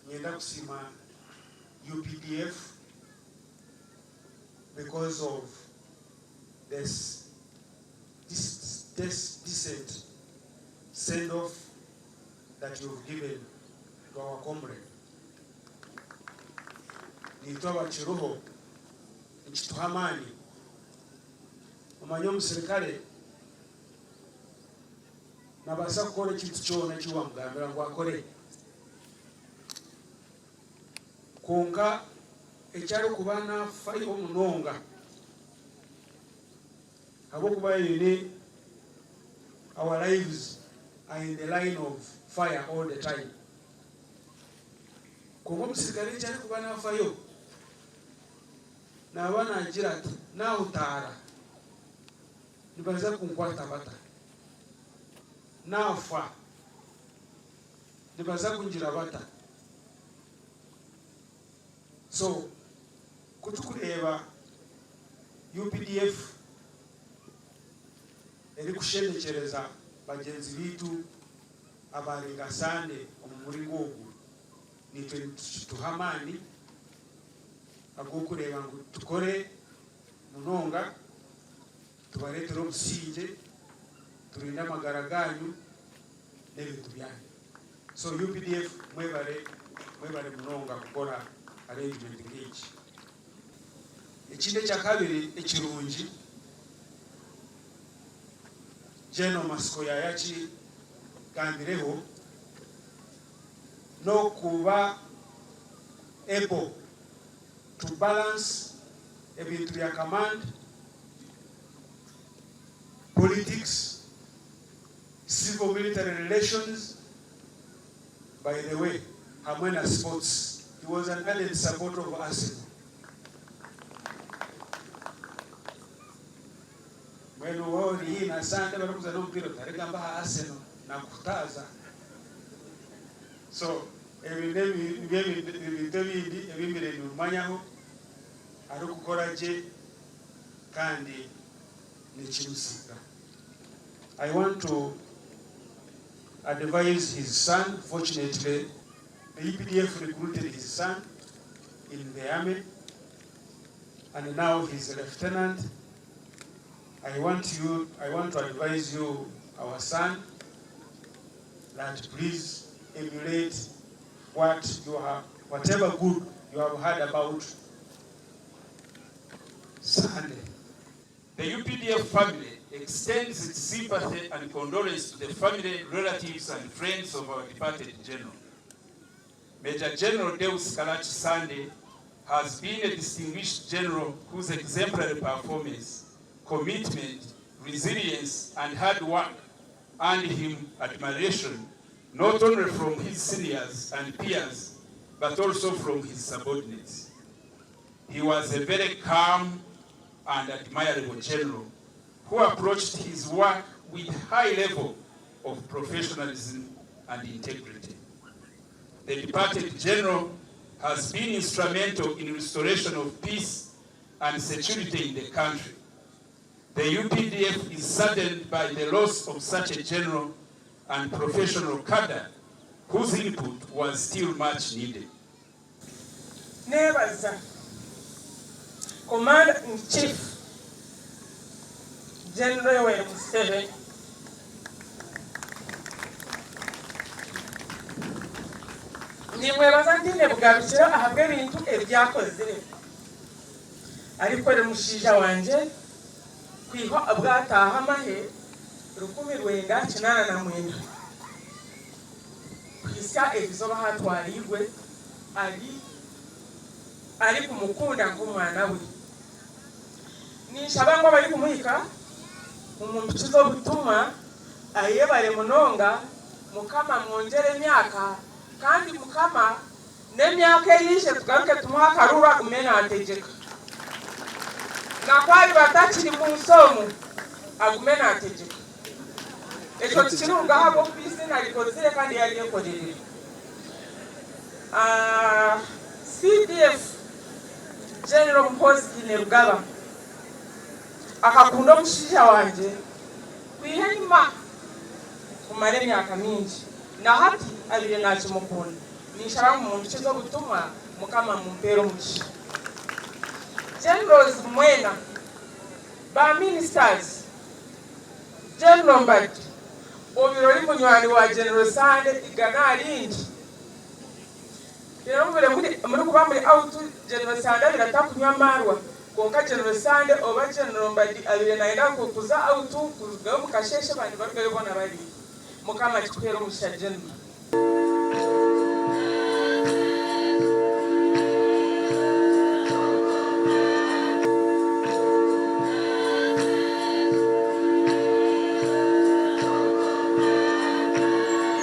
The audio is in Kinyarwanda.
Nienda kusima UPDF because of this decent send-off that you've given to our comrade. Nitoa chiroho nchituhamani umanyo musirikale nabasa kukora kintu kyona kiwa mugambira ngo akore konka ekyalo kubana fai omunonga abo kuba yini our lives are in the line of fire all the time. Kongo musirikale cyane kubana fayo na bana agira na utara nibaza kunkwata bata nafa nibaza kungira bata. So kutukureba UPDF eri kushendekereza bagenzi bitu abaringasane omuri gogu nitwe tuhamani agokureba ngo tukore munonga tubaretero businge turinda amagara ganyu n'ebintu byanyu. So UPDF mwebare munonga gukora arrangement nk'iki. Ikindi cya kabiri ekirungi General Masikoya yachi kandireho no kuba able to balance ebintu bya command, politics, civil military relations. By the way, Hamwena Sports, he was an ardent supporter of Arsenal. When we were in a Sunday, we were in Arsenal na kutaza. So, I want to advise his son. Fortunately, the UPDF recruited his son in the army, and now he's a lieutenant. I want to advise you, our son, that please emulate whatever good you have heard about Sunday. The UPDF family extends its sympathy and condolence to the family, relatives, and friends of our departed General. Major General Deus Kalachi Sunday has been a distinguished general whose exemplary performance, commitment, resilience, and hard work earned him admiration, not only from his seniors and peers, but also from his subordinates. He was a very calm and admirable general who approached his work with high level of professionalism and integrity. The departed general has been instrumental in restoration of peace and security in the country. The UPDF is saddened by the loss of such a general and professional cadre whose input was still much needed. Nebaza Commander-in-Chief General Yoweri Museveni nimwebaza ndine bugarukira ahabwe bintu ebyakoze ariko remushija wanje kwiho abwataha amahe 1989 kwisa ebizoba hatwarigwe ari kumukunda nk'umwana we nishaba ngo bari kumuhika umukizo butuma ayebare munonga mukama mwongere emyaka kandi mukama n'emyaka yishe tugaruke tumuha karura kumena ategeka nakwari batakiri mu nsomo agume nategeka ekyo kirunga habo kwisi nalikozere kandi yali ekolere CDF General Mpozi Nerugaba akakunda omushiija wanje kwihenyuma kumara emyaka mingi na hati abire nakimukunda nishara mu muntu kizo gutuma mukama mumpera omugisha Generals mwena ba ministers General Mbadi obirori munywani wa General Sande igana alingi Kirambure muri kuba muri out General Sande biratakunywa marwa konka General Sande oba General Mbadi abire naenda kukuza out kuga mukasheshe bandi barugabona bari mukama kipero omugisha General